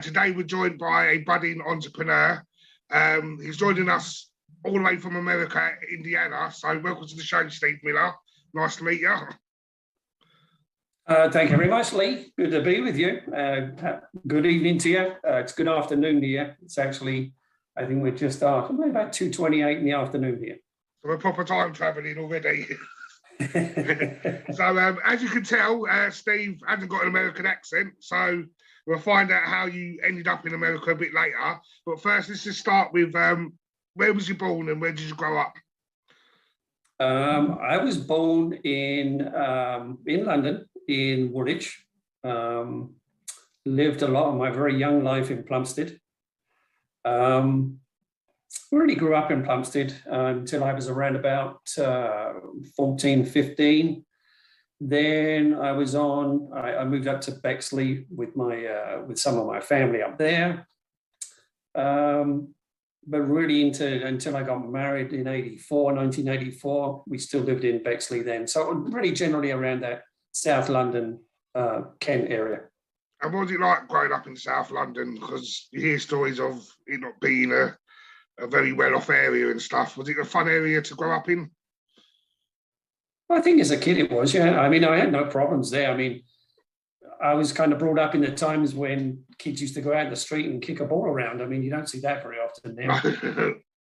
Today we're joined by a budding entrepreneur. He's joining us all the way from America, Indiana. So welcome to the show, Steve Miller. Nice to meet you. Thank you very much, Lee. Good to be with you. Good evening to you. It's good afternoon to you. It's actually, I think we're just after, about 2:28 in the afternoon here. So we're proper time traveling already. So as you can tell, Steve hasn't got an American accent. So we'll find out how you ended up in America a bit later. But first, let's just start with where was you born and where did you grow up? I was born in London, in Woolwich. Lived a lot of my very young life in Plumstead. Really grew up in Plumstead until I was around about 14, 15. Then I moved up to Bexley with with some of my family up there. But really until I got married in 1984, we still lived in Bexley then. So really generally around that South London, Kent area. And what was it like growing up in South London? Because you hear stories of it not being a very well-off area and stuff. Was it a fun area to grow up in? Well, I think as a kid it was, yeah. I mean, I had no problems there. I mean, I was kind of brought up in the times when kids used to go out in the street and kick a ball around. I mean, you don't see that very often now.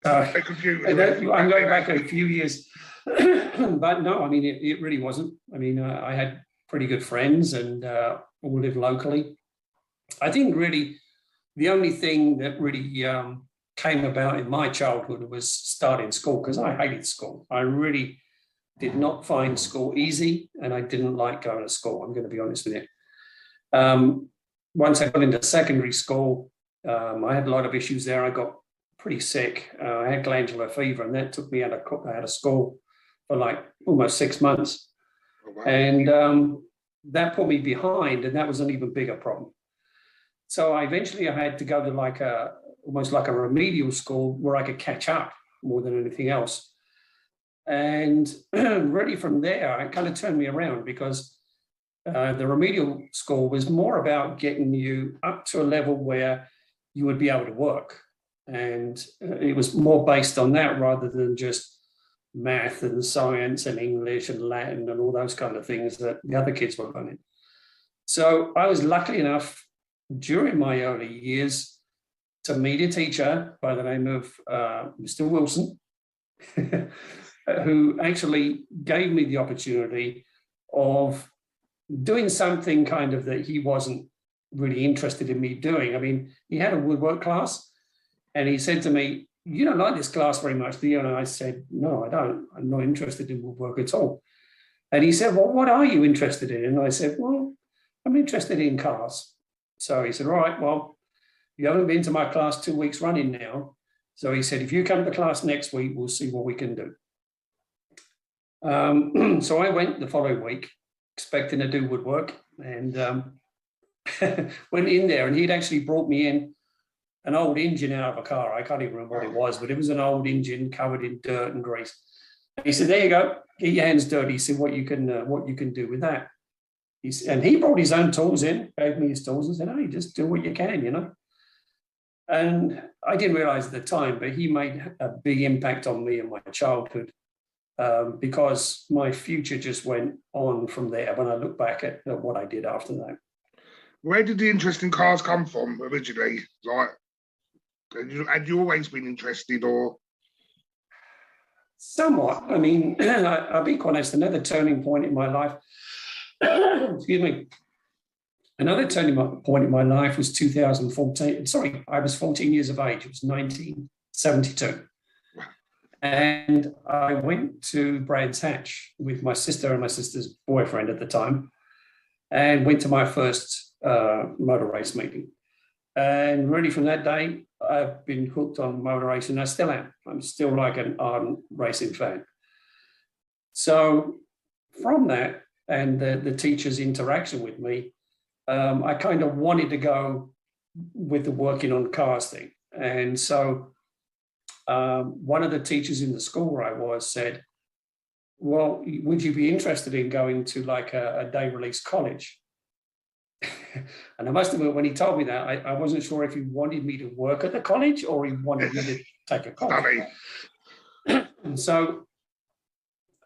I'm going back a few years. But no, I mean, it really wasn't. I mean, I had pretty good friends and all lived locally. I think really the only thing that really came about in my childhood was starting school, because I hated school. I really did not find school easy, and I didn't like going to school. I'm going to be honest with you. Once I got into secondary school, I had a lot of issues there. I got pretty sick. I had glandular fever, and that took me out of school for like almost 6 months. Oh, wow. And that put me behind, and that was an even bigger problem. So I had to go to almost like a remedial school where I could catch up more than anything else. And really from there, it kind of turned me around, because the remedial school was more about getting you up to a level where you would be able to work. And it was more based on that rather than just math and science and English and Latin and all those kind of things that the other kids were learning. So I was lucky enough during my early years to meet a teacher by the name of Mr. Wilson, who actually gave me the opportunity of doing something kind of that he wasn't really interested in me doing. I mean, he had a woodwork class, and he said to me, "You don't like this class very much, do you?" And I said, "No, I don't. I'm not interested in woodwork at all." And he said, "Well, what are you interested in?" And I said, "Well, I'm interested in cars." So he said, "All right, well, you haven't been to my class 2 weeks running now." So he said, "If you come to class next week, we'll see what we can do." So I went the following week, expecting to do woodwork, and went in there, and he'd actually brought me in an old engine out of a car. I can't even remember what it was, but it was an old engine covered in dirt and grease. And he said, "There you go, get your hands dirty, see what you can do with that." And he brought his own tools in, gave me his tools, and said, "Hey, just do what you can, you know." And I didn't realize at the time, but he made a big impact on me in my childhood, because my future just went on from there when I look back at what I did after that. Where did the interest in cars come from originally? Like, had you always been interested, or? Somewhat. I mean, I'll be quite honest, another turning point in my life, excuse me, another turning point in my life was 2014. Sorry, I was 14 years of age. It was 1972. And I went to Brands Hatch with my sister and my sister's boyfriend at the time, and went to my first motor race meeting. And really from that day, I've been hooked on motor racing. I still am. I'm still like an ardent racing fan. So from that and the teacher's interaction with me, I kind of wanted to go with the working on cars thing. And so one of the teachers in the school where I was said, "Well, would you be interested in going to like a day release college?" And I must admit, when he told me that, I wasn't sure if he wanted me to work at the college or he wanted me to take a course. And so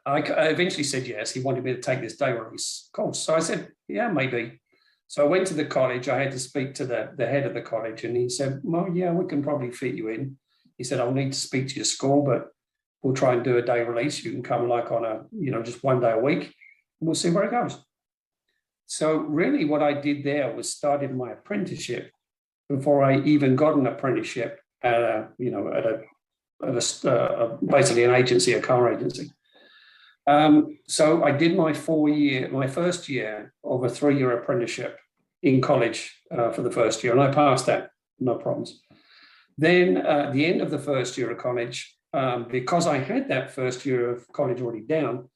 I eventually said yes. He wanted me to take this day release course. So I said, yeah, maybe. So I went to the college. I had to speak to the head of the college, and he said, well, yeah, we can probably fit you in. He said, I'll need to speak to your school, but we'll try and do a day release. You can come like on a, just 1 day a week, and we'll see where it goes. So really what I did there was started my apprenticeship before I even got an apprenticeship at basically an agency, a car agency. So I did my first year of a 3-year apprenticeship in college for the first year, and I passed that, no problems. Then at the end of the first year of college, because I had that first year of college already down,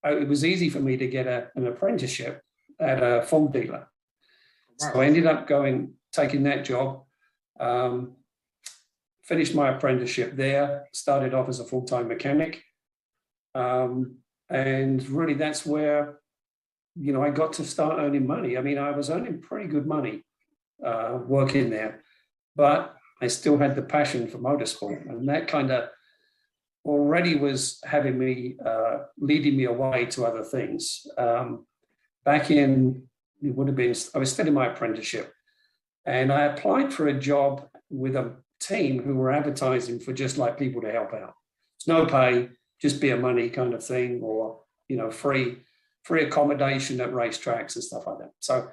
it was easy for me to get an apprenticeship at a Ford dealer. Wow. So I ended up taking that job, finished my apprenticeship there, started off as a full-time mechanic. And really that's where, I got to start earning money. I mean, I was earning pretty good money working there, but I still had the passion for motorsport, and that kind of already was having me, leading me away to other things. Back in, I was still in my apprenticeship, and I applied for a job with a team who were advertising for just like people to help out. It's no pay, just beer money kind of thing, or, free accommodation at racetracks and stuff like that. So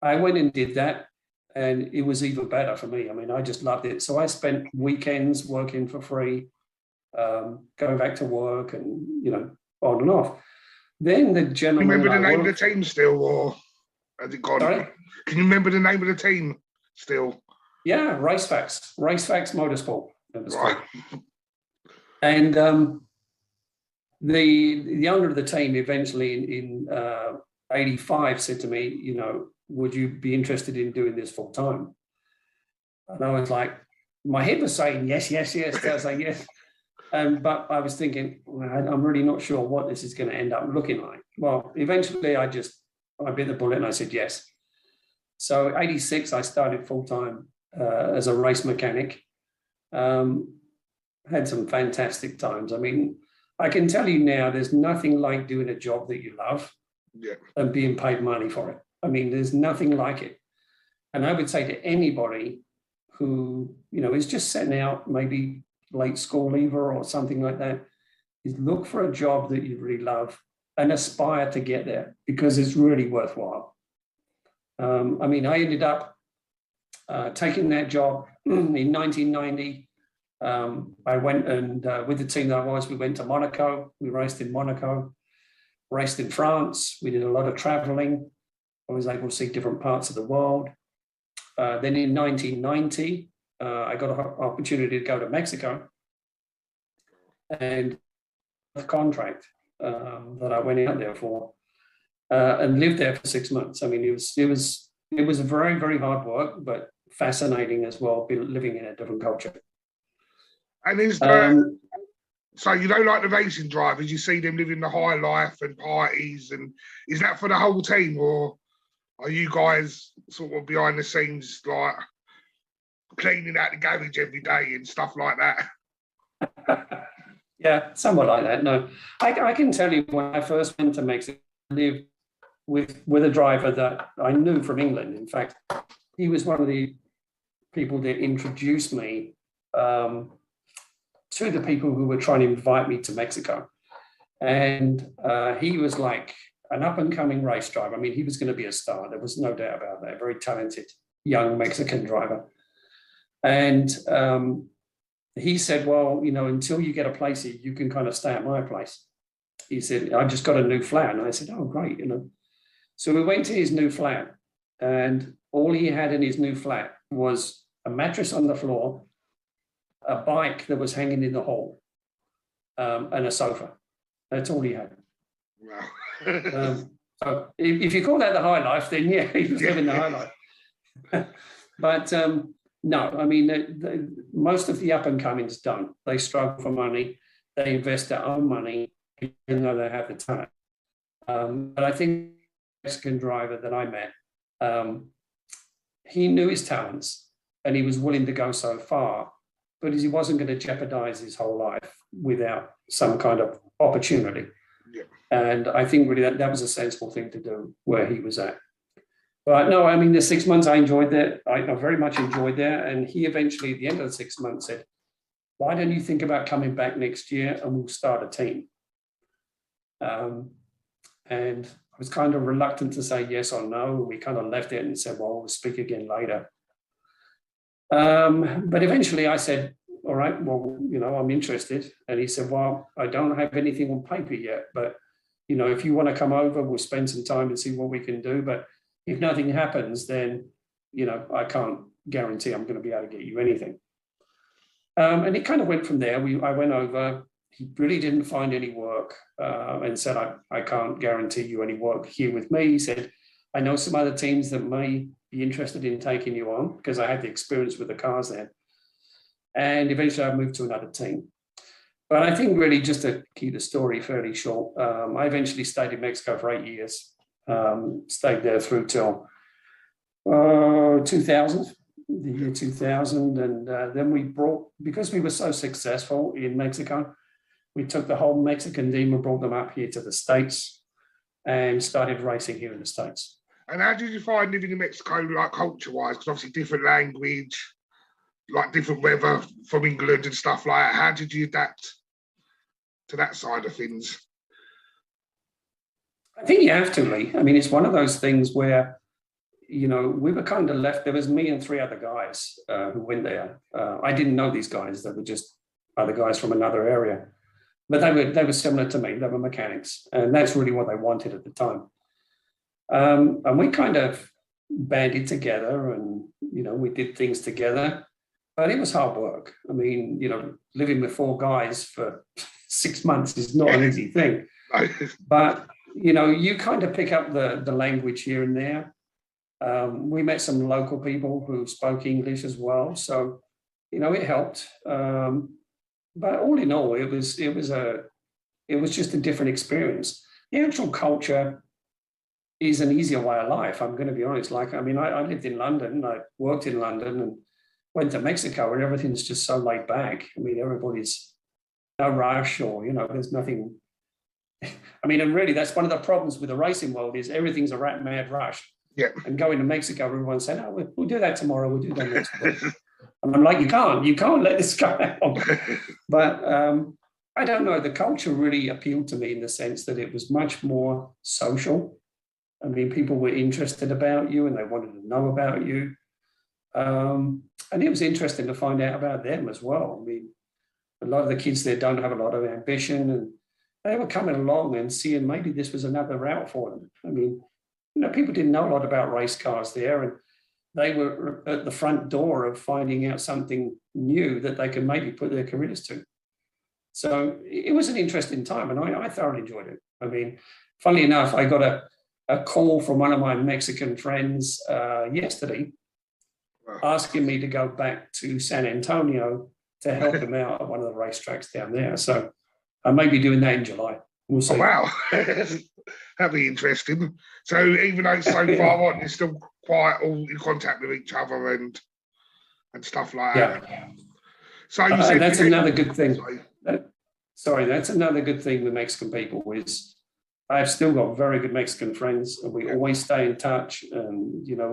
I went and did that, and it was even better for me. I mean, I just loved it. So I spent weekends working for free, going back to work and, on and off. Then the gentleman... Remember the name of the team still, or has it gone? Sorry? Can you remember the name of the team still? Yeah, Racefacts Motorsport. Right. And the owner of the team eventually in 85 said to me, would you be interested in doing this full time? And I was like, my head was saying yes. I was like, yes. But I was thinking, well, I'm really not sure what this is going to end up looking like. Well, eventually I bit the bullet and I said yes. So 86, I started full time as a race mechanic. Had some fantastic times. I mean, I can tell you now, there's nothing like doing a job that you love and being paid money for it. I mean, there's nothing like it. And I would say to anybody who, is just setting out, maybe late school leaver or something like that, is look for a job that you really love and aspire to get there, because it's really worthwhile. I mean, I ended up taking that job in 1990. I went and with the team that I was, we went to Monaco. We raced in Monaco, raced in France. We did a lot of traveling. I was able to see different parts of the world. Then in 1990, I got an opportunity to go to Mexico, and the contract that I went out there for and lived there for 6 months. I mean, it was a very, very hard work, but fascinating as well, living in a different culture. And so you don't like the racing drivers, you see them living the high life and parties, and is that for the whole team, or are you guys sort of behind the scenes, like cleaning out the garage every day and stuff like that? Yeah, somewhat like that. No, I can tell you, when I first went to Mexico, I lived with a driver that I knew from England. In fact, he was one of the people that introduced me to the people who were trying to invite me to Mexico. And he was like an up-and-coming race driver. I mean, he was going to be a star. There was no doubt about that. Very talented young Mexican driver. And he said, well, until you get a place here, you can kind of stay at my place. He said, I just got a new flat. And I said, oh, great. So we went to his new flat, and all he had in his new flat was a mattress on the floor, a bike that was hanging in the hall, and a sofa. That's all he had. Wow. So if you call that the high life, then yeah, he was living the high life. But no, I mean, most of the up-and-comings don't. They struggle for money. They invest their own money, even though they have the talent. But I think the Mexican driver that I met he knew his talents and he was willing to go so far, but he wasn't going to jeopardize his whole life without some kind of opportunity. Yeah. And I think really that was a sensible thing to do where he was at. But no, I mean, the 6 months I enjoyed that. I very much enjoyed that. And he eventually, at the end of the 6 months, said, why don't you think about coming back next year and we'll start a team? And I was kind of reluctant to say yes or no. We kind of left it and said, well, we'll speak again later. But eventually I said, all right, well, you know, I'm interested. And he said, well, I don't have anything on paper yet, but, you know, if you want to come over, we'll spend some time and see what we can do. But if nothing happens, then, you know, I can't guarantee I'm going to be able to get you anything. And it kind of went from there. I went over. He really didn't find any work and said, I can't guarantee you any work here with me. He said, I know some other teams that may be interested in taking you on because I had the experience with the cars then. And eventually I moved to another team. But I think really just to keep the story fairly short, I eventually stayed in Mexico for 8 years, stayed there through till 2000. The year 2000, and then because we were so successful in Mexico, we took the whole Mexican team and brought them up here to the States and started racing here in the States. And how did you find living in Mexico, like culture-wise? Because obviously different language, like different weather from England and stuff like that. How did you adapt to that side of things? I think you have to, Lee. I mean, it's one of those things where, you know, we were kind of left. There was me and 3 other guys who went there. I didn't know these guys. They were just other guys from another area. But they were similar to me. They were mechanics. And that's really what they wanted at the time. And we kind of banded together and, you know, we did things together. But it was hard work. I mean, you know, living with 4 guys for 6 months is not an easy thing. But, you know, you kind of pick up the language here and there. We met some local people who spoke English as well, so you know it helped. But all in all, it was just a different experience. The actual culture is an easier way of life. I'm going to be honest. Like, I mean, I lived in London, I worked in London, and went to Mexico, where everything's just so laid back. I mean, everybody's no rush, or you know, there's nothing. I mean, and really, that's one of the problems with the racing world is everything's a rat mad rush. Yeah. And going to Mexico, everyone's saying, "Oh, we'll do that tomorrow. We'll do that next week." And I'm like, you can't let this go out. But I don't know. The culture really appealed to me in the sense that it was much more social. I mean, people were interested about you and they wanted to know about you. And it was interesting to find out about them as well. I mean, a lot of the kids there don't have a lot of ambition, and they were coming along and seeing maybe this was another route for them. I mean, you know, people didn't know a lot about race cars there, and they were at the front door of finding out something new that they could maybe put their careers to. So it was an interesting time, and I thoroughly enjoyed it. I mean, funnily enough, I got a call from one of my Mexican friends yesterday asking me to go back to San Antonio to help them out at one of the racetracks down there. So I may be doing that in July. We'll see. Oh, wow. That'd be interesting. So even though it's so far on, you're still quite all in contact with each other and stuff like that. Yeah. So you said that's another good thing. That's another good thing with Mexican people is I've still got very good Mexican friends, and we always stay in touch, and you know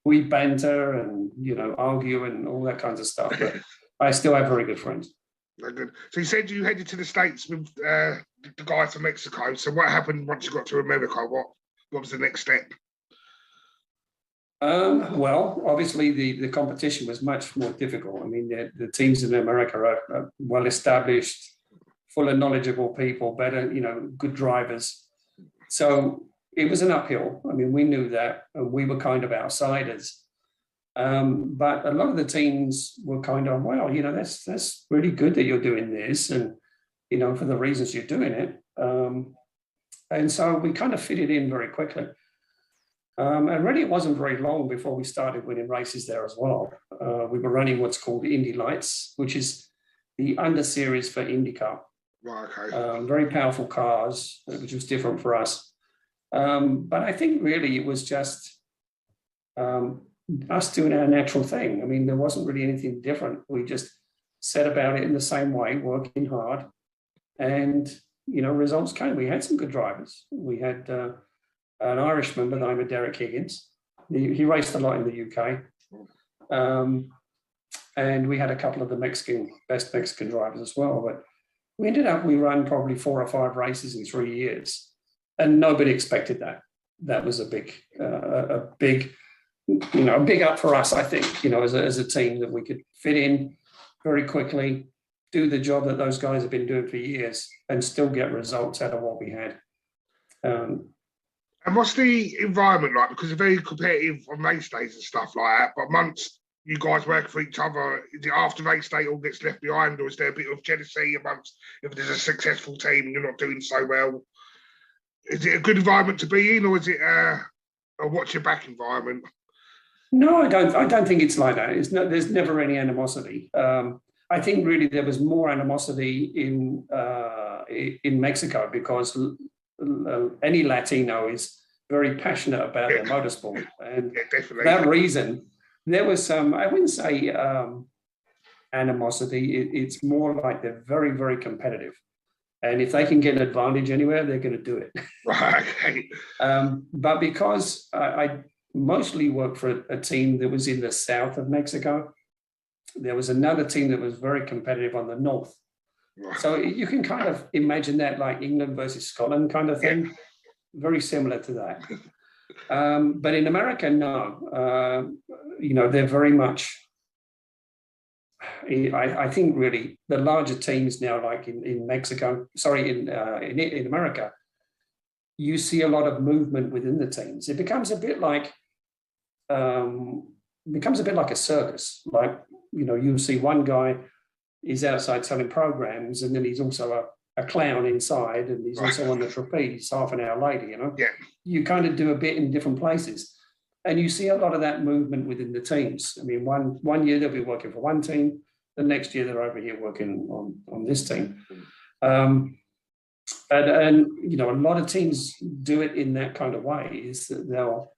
we banter and you know argue and all that kinds of stuff. But I still have very good friends. Very good. So you said you headed to the States with the guy from Mexico. So what happened once you got to America? What was the next step? Well, obviously the competition was much more difficult. I mean, the teams in America are well established, full of knowledgeable people, better, you know, good drivers. So it was an uphill. I mean, we knew that, and we were kind of outsiders. But a lot of the teams were kind of, well, you know, that's really good that you're doing this, and you know, for the reasons you're doing it. And so we kind of fitted in very quickly. And really, it wasn't very long before we started winning races there as well. We were running what's called Indy Lights, which is the under series for IndyCar. Right, okay. Very powerful cars, which was different for us. But I think really it was just us doing our natural thing. I mean, there wasn't really anything different. We just set about it in the same way, working hard, and results came. We had some good drivers. We had an Irishman by the name of Derek Higgins. He raced a lot in the UK. And we had a couple of the best Mexican drivers as well. But we ran probably 4 or 5 races in 3 years, and nobody expected that. That was a big up for us, I think, as a team, that we could fit in very quickly, do the job that those guys have been doing for years, and still get results out of what we had. And what's the environment like? Because it's very competitive on race days and stuff like that. But amongst you guys work for each other, is it after race day all gets left behind, or is there a bit of jealousy amongst, if there's a successful team and you're not doing so well? Is it a good environment to be in, or is it a watch your back environment? No, I don't think it's like that. There's never any animosity. I think really there was more animosity in Mexico, because any Latino is very passionate about their motorsport, and for that reason, there was some, I wouldn't say animosity. It's more like they're very, very competitive, and if they can get an advantage anywhere, they're going to do it. Right. But because I mostly worked for a team that was in the south of Mexico, there was another team that was very competitive on the north. Right. So you can kind of imagine that, like England versus Scotland kind of thing, very similar to that. But in America, no. They're very much, I think really the larger teams now, like in Mexico, in America, you see a lot of movement within the teams. It becomes a bit like a circus. Like, you'll see one guy is outside selling programs, and then he's also a clown inside, and he's also on the trapeze half an hour later, Yeah. You kind of do a bit in different places. And you see a lot of that movement within the teams. I mean, one year they'll be working for one team, the next year they're over here working on this team. And a lot of teams do it in that kind of way, is that they'll,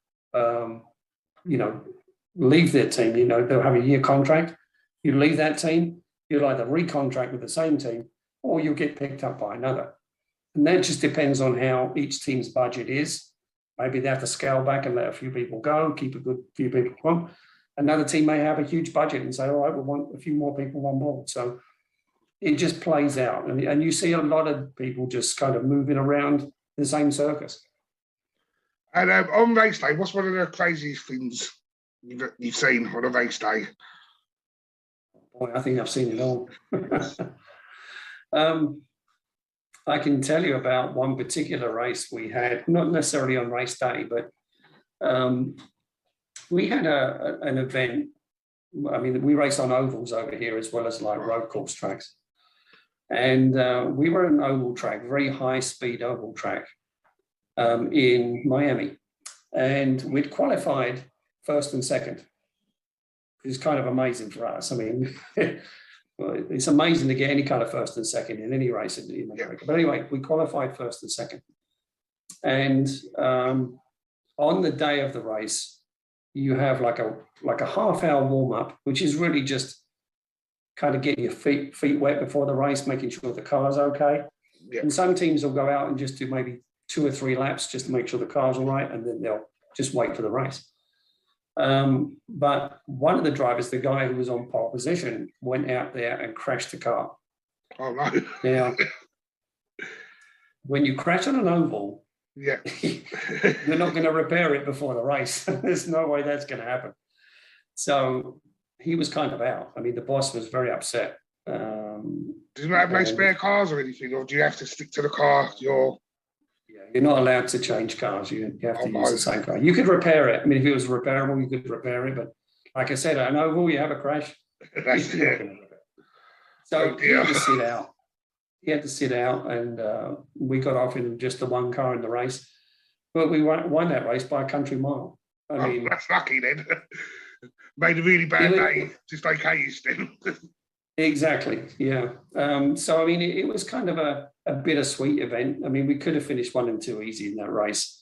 leave their team, they'll have a year contract. You leave that team, you'll either recontract with the same team, or you'll get picked up by another. And that just depends on how each team's budget is. Maybe they have to scale back and let a few people go, keep a good few people on. Another team may have a huge budget and say, all right, we want a few more people on board. So it just plays out. And you see a lot of people just kind of moving around the same circus. And on race day, what's one of the craziest things you've seen on a race day? Boy, I think I've seen it all. I can tell you about one particular race we had, not necessarily on race day, but we had an event. I mean, we raced on ovals over here as well as like road course tracks. And we were an oval track, very high speed oval track in Miami. And we'd qualified first and second, which is kind of amazing for us. I mean, it's amazing to get any kind of first and second in any race in America. But anyway, we qualified first and second. And on the day of the race, you have like a half-hour warm-up, which is really just kind of getting your feet wet before the race, making sure the car's okay. Yeah. And some teams will go out and just do maybe 2 or 3 laps just to make sure the car's all right, and then they'll just wait for the race. But one of the drivers, the guy who was on pole position, went out there and crashed the car. Oh, no. Now, when you crash on an oval, yeah, you're not going to repair it before the race. There's no way that's going to happen. So he was kind of out. I mean, the boss was very upset. Do you not have no spare cars or anything, or do you have to stick to the car? You're not allowed to change cars. You have to use the same car. You could repair it. I mean, if it was repairable, you could repair it. But like I said, an oval, you have a crash. That's it. So he had to sit out. He had to sit out, and we got off in just the one car in the race. But we won that race by a country mile. I mean, that's lucky then. Made a really bad day, just okay still. Exactly, yeah. So, I mean, it was kind of a bittersweet event. I mean, we could have finished 1 and 2 easy in that race.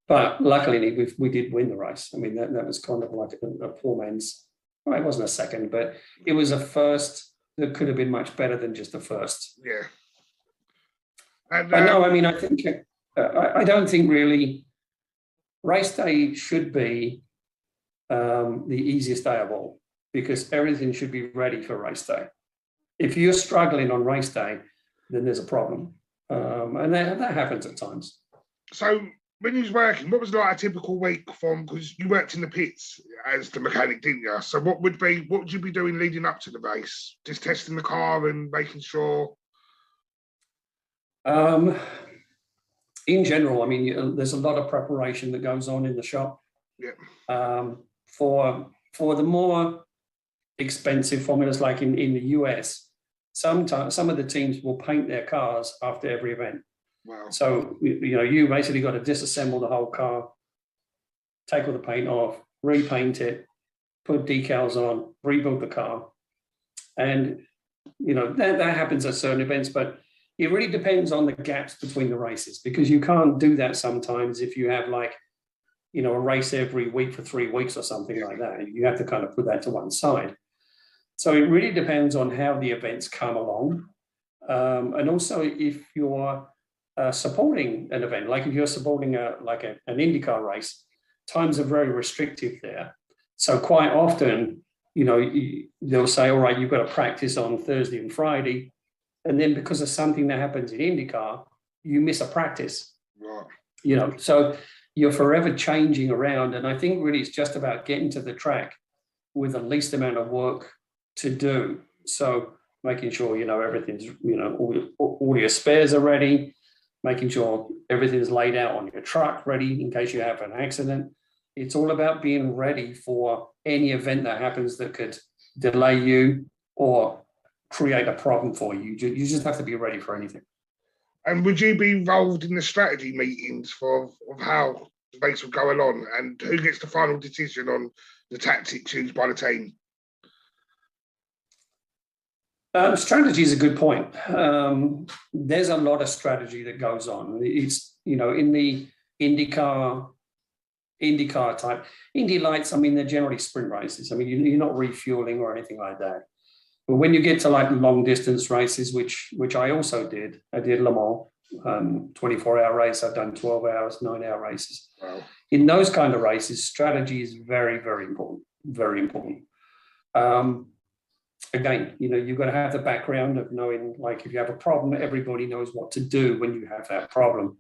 But luckily, we did win the race. I mean, that was kind of like a poor man's, well, it wasn't a second, but it was a first that could have been much better than just a first. Yeah. And, but no, I mean, I think, I don't think really race day should be the easiest day of all, because everything should be ready for race day. If you're struggling on race day, then there's a problem. And that happens at times. So when you was working, what was like a typical week from, because you worked in the pits as the mechanic, didn't you? So what would you be doing leading up to the race? Just testing the car and making sure? In general, I mean, there's a lot of preparation that goes on in the shop. Yeah. For the more expensive formulas, like in the US, sometimes some of the teams will paint their cars after every event. Wow. So, you basically got to disassemble the whole car, take all the paint off, repaint it, put decals on, rebuild the car. And, that happens at certain events, but it really depends on the gaps between the races, because you can't do that sometimes if you have like, a race every week for 3 weeks or something like that. You have to kind of put that to one side. So it really depends on how the events come along. And also if you're supporting an event, like if you're supporting an IndyCar race, times are very restrictive there. So quite often, they'll say, all right, you've got to practice on Thursday and Friday. And then because of something that happens in IndyCar, you miss a practice. Right. So you're forever changing around. And I think really it's just about getting to the track with the least amount of work to do. So making sure, everything's, all your spares are ready, making sure everything's laid out on your truck ready in case you have an accident. It's all about being ready for any event that happens that could delay you or create a problem for you. You just have to be ready for anything. And would you be involved in the strategy meetings of how the race will go along, and who gets the final decision on the tactics used by the team? Strategy is a good point. There's a lot of strategy that goes on. It's, in the IndyCar type, Indy Lights, I mean, they're generally sprint races. I mean, you're not refueling or anything like that. But when you get to like long distance races, which I also did, I did Le Mans, 24-hour race. I've done 12 hours, 9-hour races. Wow. In those kind of races, strategy is very, very important, very important. Again, you've got to have the background of knowing, like, if you have a problem, everybody knows what to do when you have that problem.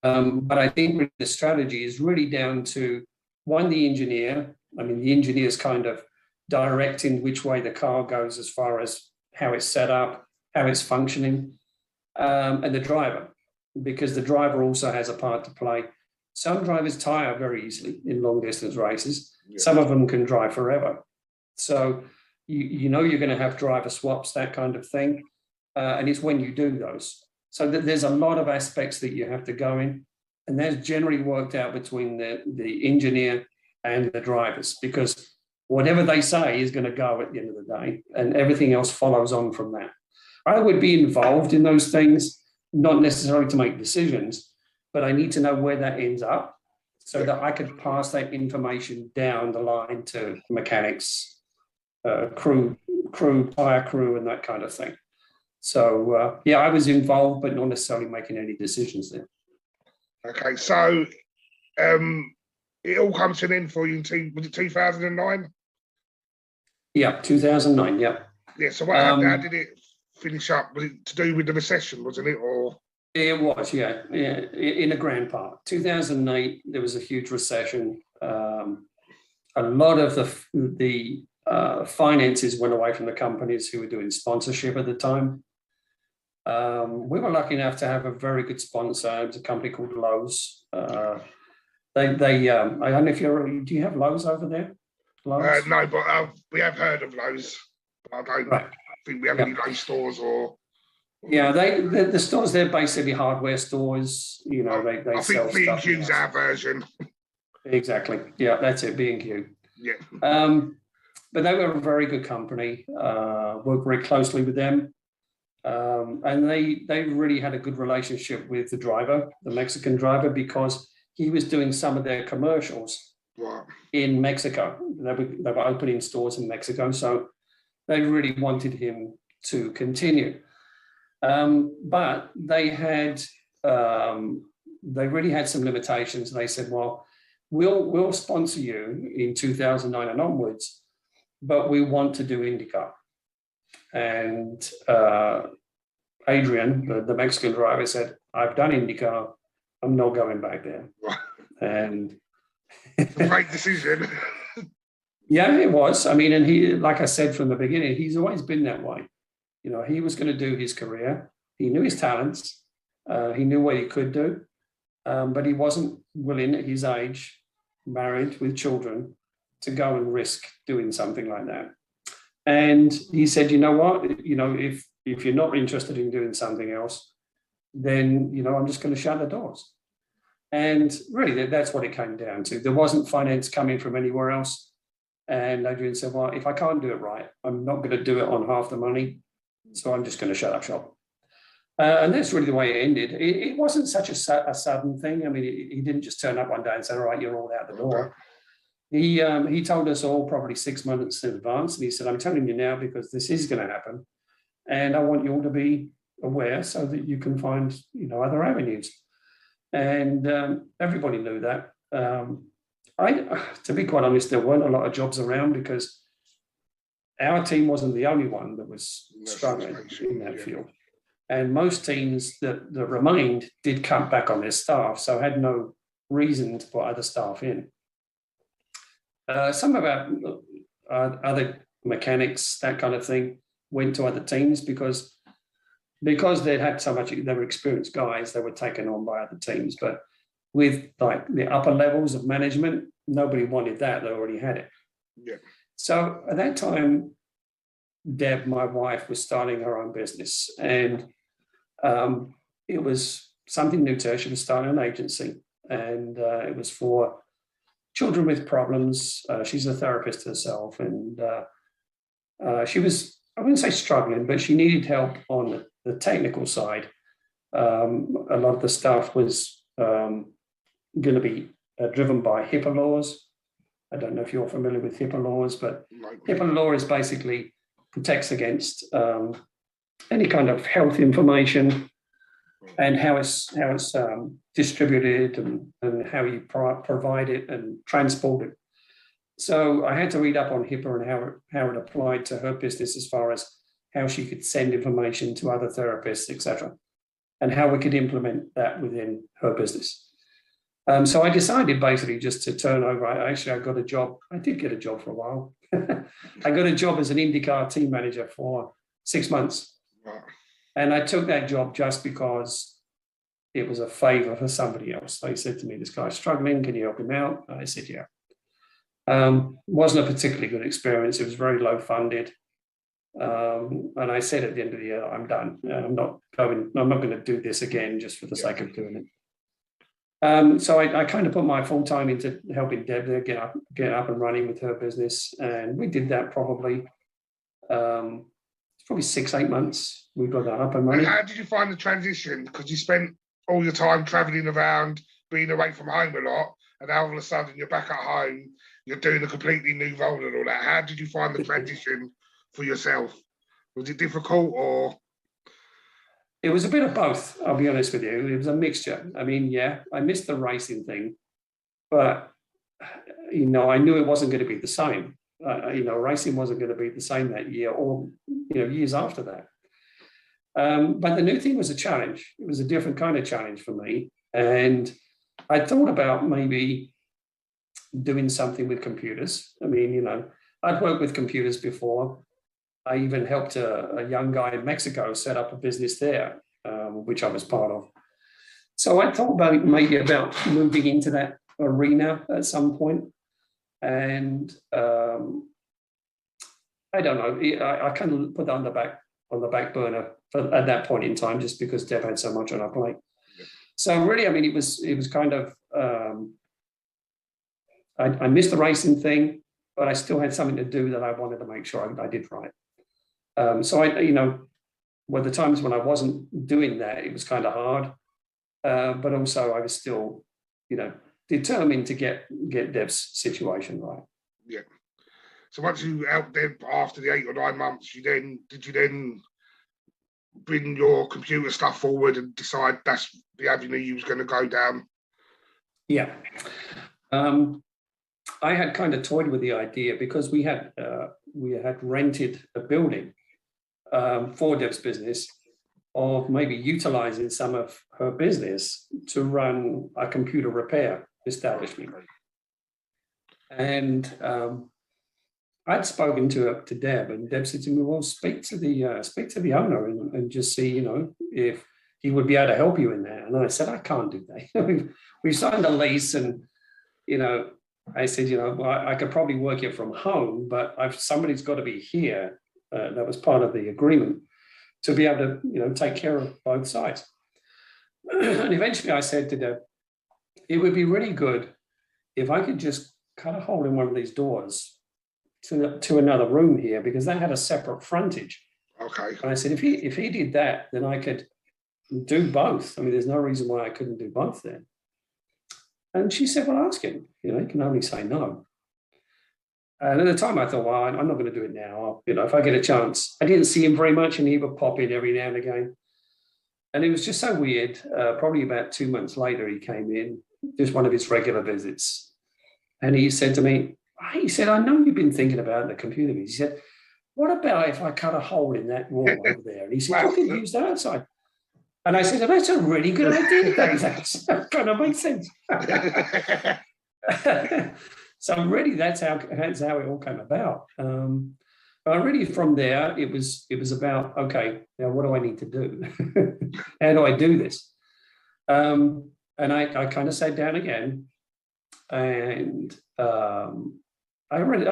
But I think the strategy is really down to, one, the engineer. I mean, the engineer's kind of directing which way the car goes as far as how it's set up, how it's functioning, and the driver, because the driver also has a part to play. Some drivers tire very easily in long distance races. Yeah. Some of them can drive forever. So you're going to have driver swaps, that kind of thing. And it's when you do those. So there's a lot of aspects that you have to go in, and that's generally worked out between the engineer and the drivers, because whatever they say is going to go at the end of the day, and everything else follows on from that. I would be involved in those things, not necessarily to make decisions, but I need to know where that ends up so that I could pass that information down the line to mechanics, crew, tire crew, and that kind of thing. So, I was involved, but not necessarily making any decisions there. Okay, so it all comes to an end for you in was it 2009? Yeah, 2009, yeah. Yeah, so what happened? How did it finish up? Was it to do with the recession, wasn't it? Or it was, yeah, in a grand part. 2008, there was a huge recession. A lot of the finances went away from the companies who were doing sponsorship at the time. We were lucky enough to have a very good sponsor. It was a company called Lowe's. I don't know if do you have Lowe's over there? Lowe's? No, but we have heard of Lowe's. I don't think we have any Lowe's stores or. Yeah, the stores, they're basically hardware stores. They I sell think stuff. B&Q's our version. Exactly. Yeah, that's it, B&Q. Yeah. But they were a very good company. Worked very closely with them. And they really had a good relationship with the driver, the Mexican driver, because he was doing some of their commercials in Mexico. They were opening stores in Mexico, so they really wanted him to continue. But they really had some limitations. They said, well, we'll sponsor you in 2009 and onwards, but we want to do IndyCar. And Adrian, the Mexican driver, said, I've done IndyCar, I'm not going back there. And it's a great decision. Yeah, it was. I mean, and he, like I said from the beginning, he's always been that way. You know, he was going to do his career. He knew his talents. He knew what he could do. But he wasn't willing at his age, married with children, to go and risk doing something like that. And he said, you know what, you know, if you're not interested in doing something else, then, you know, I'm just going to shut the doors. And really, that's what it came down to. There wasn't finance coming from anywhere else. And Adrian said, well, if I can't do it right, I'm not going to do it on half the money. So I'm just going to shut up shop. And that's really the way it ended. It wasn't such a sudden thing. I mean, he didn't just turn up one day and say, all right, you're all out the door. He told us all probably 6 months in advance. And he said, I'm telling you now because this is going to happen. And I want you all to be aware so that you can find, you know, other avenues. And everybody knew that. To be quite honest, there weren't a lot of jobs around because our team wasn't the only one that was struggling in that field. And most teams that remained did cut back on their staff, so had no reason to put other staff in. Some of our other mechanics, that kind of thing, went to other teams because they'd had so much, they were experienced guys, they were taken on by other teams. But with like the upper levels of management, nobody wanted that, they already had it. Yeah. So at that time, Deb, my wife, was starting her own business, and it was something new to her. She was starting an agency, and it was for children with problems. She's a therapist herself, and she was, I wouldn't say struggling, but she needed help on the technical side. A lot of the stuff was going to be driven by HIPAA laws. I don't know if you're familiar with HIPAA laws, but HIPAA law is basically protects against any kind of health information and how it's distributed and how you provide it and transport it. So I had to read up on HIPAA and how it applied to her business as far as how she could send information to other therapists, etc., and how we could implement that within her business. So I decided basically just to turn over. I got a job. I did get a job for a while. I got a job as an IndyCar team manager for 6 months. Wow. And I took that job just because it was a favor for somebody else. They said to me, this guy's struggling, can you help him out? And I said, yeah. Wasn't a particularly good experience. It was very low funded. And I said at the end of the year, I'm done. I'm not going to do this again just for the sake of doing it. So I kind of put my full time into helping Deb there get up and running with her business, and we did that probably 6-8 months. We got that up and running. And how did you find the transition? Because you spent all your time traveling around, being away from home a lot, and now all of a sudden you're back at home, you're doing a completely new role and all that. How did you find the transition for yourself? Was it difficult or? It was a bit of both, I'll be honest with you. It was a mixture. I mean, yeah, I missed the racing thing, but, you know, I knew it wasn't going to be the same. Racing wasn't going to be the same that year or, you know, years after that. But the new thing was a challenge. It was a different kind of challenge for me. And I thought about maybe doing something with computers. I mean, you know, I'd worked with computers before. I even helped a young guy in Mexico set up a business there, which I was part of. So I thought about moving into that arena at some point. And I don't know, I kind of put that on the back burner at that point in time, just because Deb had so much on her plate. Yeah. So really, I mean, it was kind of, I missed the racing thing, but I still had something to do that I wanted to make sure I did right. So the times when I wasn't doing that, it was kind of hard, but also I was still, you know, determined to get Deb's situation right. Yeah. So once you helped Deb after the 8 or 9 months, did you then bring your computer stuff forward and decide that's the avenue you was going to go down? Yeah. I had kind of toyed with the idea because we had rented a building for Deb's business, of maybe utilizing some of her business to run a computer repair establishment. And I'd spoken to Deb, and Deb said to me, "Well, speak to the owner and just see, you know, if he would be able to help you in that." And I said, "I can't do that. We've signed a lease, and you know," I said, "You know, well, I could probably work it from home, but somebody's got to be here." That was part of the agreement, to be able to, you know, take care of both sides. And eventually I said to Deb, it would be really good if I could just cut a hole in one of these doors to another room here, because they had a separate frontage. Okay. And I said, if he did that, then I could do both. I mean, there's no reason why I couldn't do both then. And she said, well, ask him. You know, you can only say no. And at the time I thought, well, I'm not going to do it now. You know, if I get a chance. I didn't see him very much, and he would pop in every now and again. And it was just so weird. Probably about 2 months later, he came in, just one of his regular visits. And he said to me, I know you've been thinking about the computer. He said, what about if I cut a hole in that wall over there? And he said, you can use that outside. And I said, oh, that's a really good idea, Dave. That kind of makes sense. So really, that's how it all came about. But really, from there, it was about, okay, now what do I need to do? How do I do this? And I kind of sat down again, and I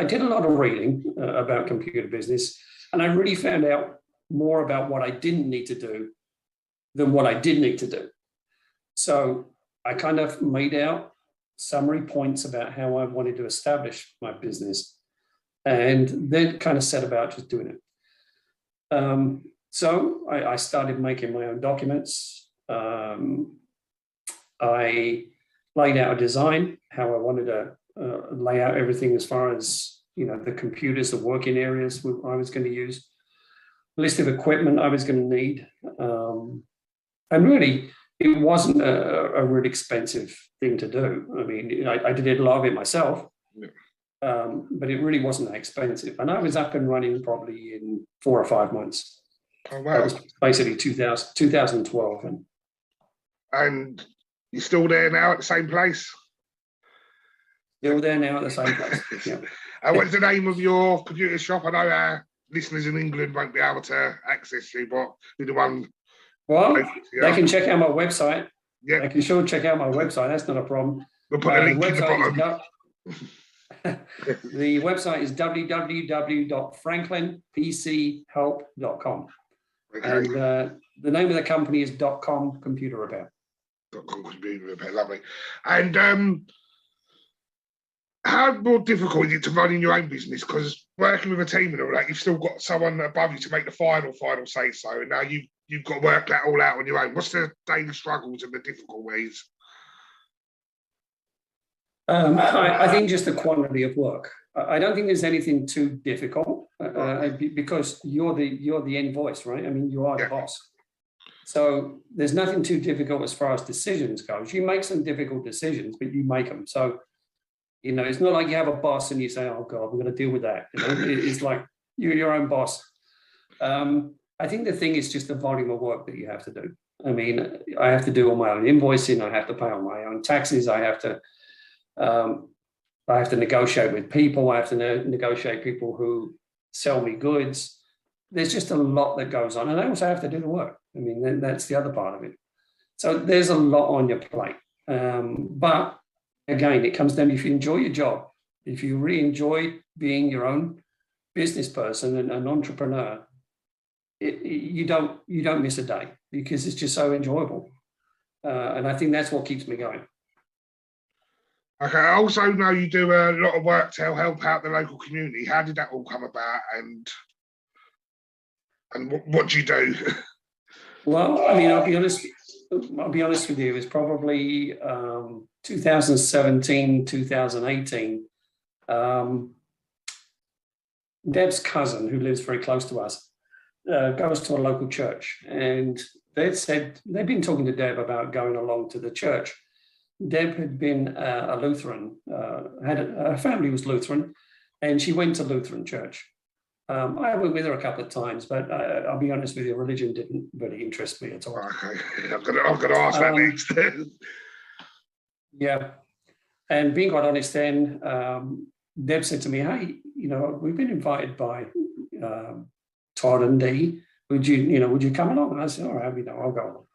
did a lot of reading about computer business, and I really found out more about what I didn't need to do than what I did need to do. So I kind of made out summary points about how I wanted to establish my business, and then kind of set about just doing it. So I started making my own documents. I laid out a design, how I wanted to lay out everything as far as, you know, the computers, the working areas I was going to use, list of equipment I was going to need. And really, it wasn't a really expensive thing to do. I mean, I did a lot of it myself, but it really wasn't that expensive. And I was up and running probably in 4 or 5 months. Oh, wow. That was basically 2012. And you're still there now at the same place? Still there now at the same place, yeah. What's the name of your computer shop? I know our listeners in England won't be able to access you, but you're the one... Well, they can check out my website. Yeah. They can sure check out my website. That's not a problem. We'll put a link in the bottom. The website is www.franklinpchelp.com. Okay. And the name of the company is .com Computer Repair. .com Computer Repair, lovely. And how more difficult is it to run in your own business? Because working with a team and all that, you've still got someone above you to make the final say so, and now you've got to work that all out on your own. What's the daily struggles and the difficulties? I think just the quantity of work. I don't think there's anything too difficult because you're the end voice, right? I mean, you are the boss. So there's nothing too difficult as far as decisions goes. You make some difficult decisions, but you make them. So, you know, it's not like you have a boss and you say, oh God, we're going to deal with that. You know, it's like you're your own boss. I think the thing is just the volume of work that you have to do. I mean, I have to do all my own invoicing. I have to pay all my own taxes. I have to negotiate with people. I have to negotiate people who sell me goods. There's just a lot that goes on. And I also have to do the work. I mean, that's the other part of it. So there's a lot on your plate. But again, it comes down to if you enjoy your job, if you really enjoy being your own business person and an entrepreneur, you don't miss a day because it's just so enjoyable. And I think that's what keeps me going. Okay, I also know you do a lot of work to help out the local community. How did that all come about, and what do you do? Well, I mean, I'll be honest with you. It's probably 2017, 2018, Deb's cousin, who lives very close to us, goes to a local church, and they'd been talking to Deb about going along to the church. Deb had been a Lutheran, her family was Lutheran, and she went to Lutheran church. I went with her a couple of times, but I'll be honest with you, religion didn't really interest me at all. Okay, I'm going to ask that next. Yeah, and being quite honest, then Deb said to me, "Hey, we've been invited by Todd and Dee. Would you come along?" And I said, "All right, I'll go along."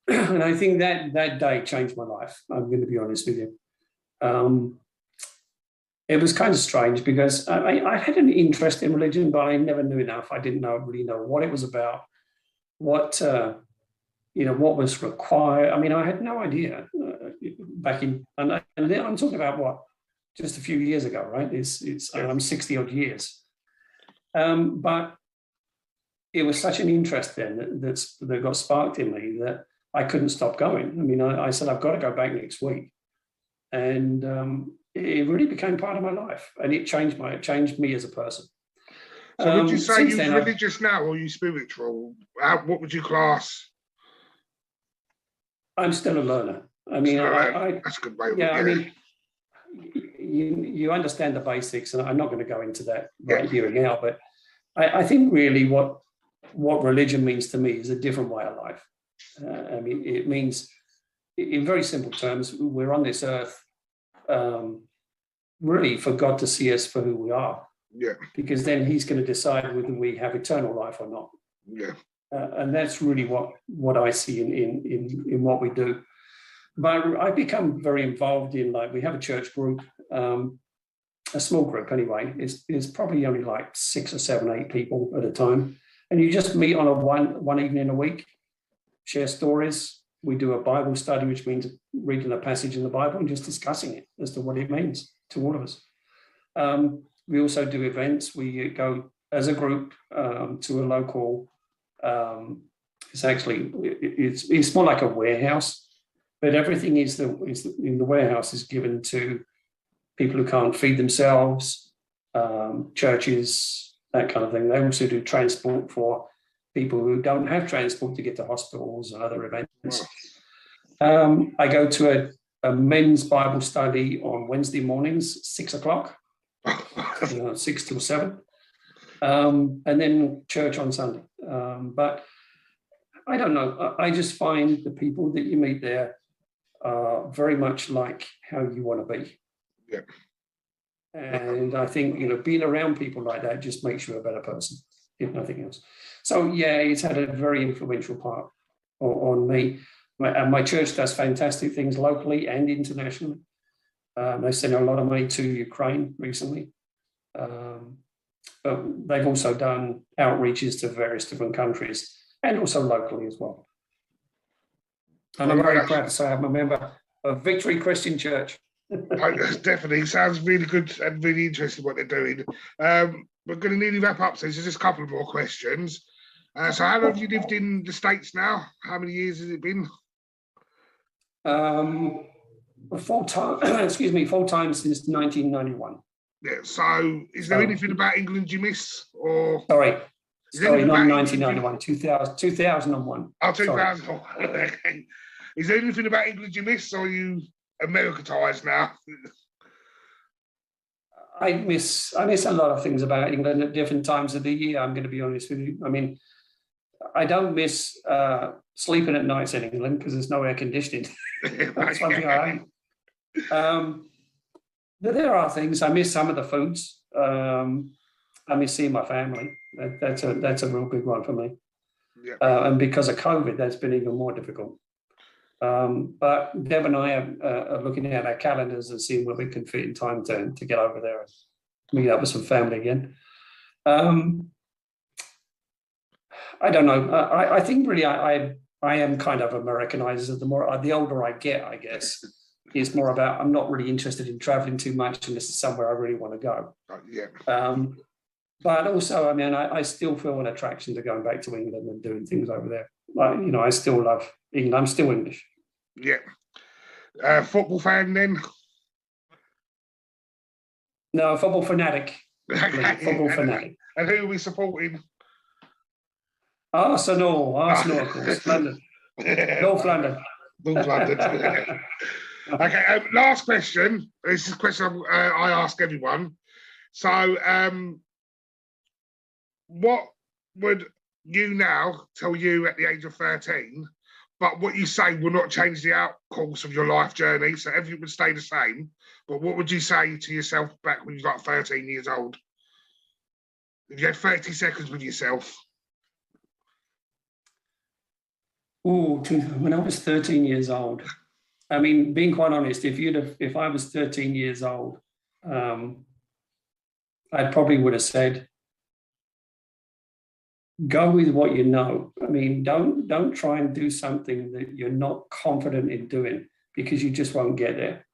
And I think that day changed my life. I'm going to be honest with you. It was kind of strange because I had an interest in religion, but I never knew enough. I didn't really know what it was about, what was required. I mean, I had no idea back in, and I'm talking about just a few years ago, right? I'm 60 odd years. But it was such an interest then that got sparked in me that I couldn't stop going. I mean, I said, I've got to go back next week. And it really became part of my life, and it changed me as a person. So would you say you're religious now, or are you spiritual? What would you class? I'm still a learner. I mean, that's a good way. Yeah, I mean, you understand the basics, and I'm not going to go into that right here and now, but I think really what religion means to me is a different way of life. I mean, it means, in very simple terms, we're on this earth really for God to see us for who we are. Yeah. Because then He's going to decide whether we have eternal life or not. Yeah. And that's really what I see in what we do. But I've become very involved in, like, we have a church group, a small group anyway. It's probably only like 6 or 7, 8 people at a time. And you just meet on one evening a week, share stories. We do a Bible study, which means reading a passage in the Bible and just discussing it as to what it means to all of us. We also do events. We go as a group to a local, it's more like a warehouse, but everything in the warehouse is given to people who can't feed themselves, churches, that kind of thing. They also do transport for people who don't have transport to get to hospitals and other events. I go to a men's Bible study on Wednesday mornings, 6 o'clock, 6 till 7, and then church on Sunday. But I don't know. I just find the people that you meet there are very much like how you want to be. Yeah. And I think, being around people like that just makes you a better person, if nothing else. So, yeah, it's had a very influential part on me. My church does fantastic things locally and internationally. They sent a lot of money to Ukraine recently. But they've also done outreaches to various different countries and also locally as well. And I'm very proud to say I'm a member of Victory Christian Church. Definitely sounds really good and really interesting what they're doing. We're going to nearly wrap up, so there's just a couple of more questions. So how long have you lived in the States now? How many years has it been? Full time since 1991. Yeah. So is there anything about England you miss? Or sorry, not 1991, 2001. Oh, 2001. Okay. Is there anything about England you miss, or are you Americanized now? I miss a lot of things about England at different times of the year. I'm going to be honest with you. I mean, I don't miss sleeping at nights in England because there's no air conditioning. That's one thing I hate. But there are things. I miss some of the foods. I miss seeing my family. That's a real big one for me. Yeah. And because of COVID, that's been even more difficult. But Deb and I are looking at our calendars and seeing where we can fit in time to get over there and meet up with some family again. I don't know. I think really I am kind of Americanized. The older I get, I guess, it's more about I'm not really interested in traveling too much unless it's somewhere I really want to go. Yeah. But also, I mean, I still feel an attraction to going back to England and doing things over there. Like, I still love England. I'm still English. Yeah. Football fan then? No, football fanatic. Football fanatic. And who are we supporting? Arsenal, of course. London. North London. North London. Okay, last question. This is a question I ask everyone. So, what would you now tell you at the age of 13, but what you say will not change the outcourse of your life journey, so everything would stay the same, but what would you say to yourself back when you got 13 years old? If you had 30 seconds with yourself. When I was 13 years old, I mean, being quite honest, if I was 13 years old, I probably would have said, go with what you know. I mean, don't try and do something that you're not confident in doing, because you just won't get there.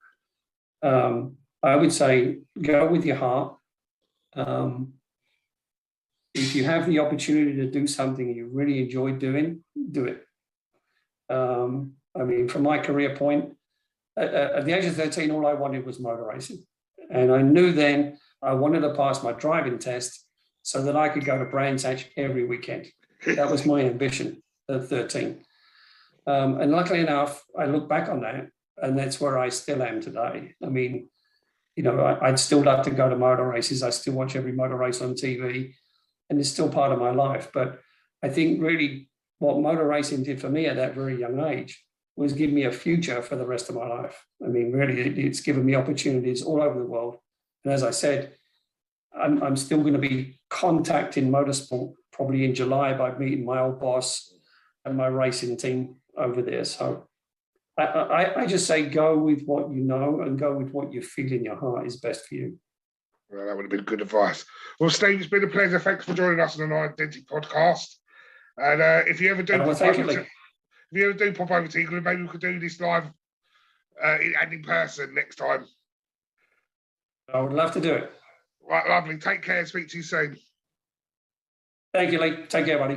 I would say go with your heart. If you have the opportunity to do something you really enjoy doing, do it. I mean, from my career point, at the age of 13, all I wanted was motor racing. And I knew then I wanted to pass my driving test so that I could go to Brands Hatch every weekend. That was my ambition at 13. And luckily enough, I look back on that, and that's where I still am today. I mean, you know, I'd still love to go to motor races. I still watch every motor race on TV, and it's still part of my life. But I think really what motor racing did for me at that very young age was give me a future for the rest of my life. I mean, really, it's given me opportunities all over the world. And as I said, I'm still going to be contacting motorsport probably in July by meeting my old boss and my racing team over there. So I just say go with what you know and go with what you feel in your heart is best for you. Well, that would have been good advice. Well, Steve, it's been a pleasure. Thanks for joining us on the Identity podcast. And if you ever do, if you ever do pop over to England, maybe we could do this live and in person next time. I would love to do it. Right, lovely. Take care. Speak to you soon. Thank you, Lee. Take care, buddy.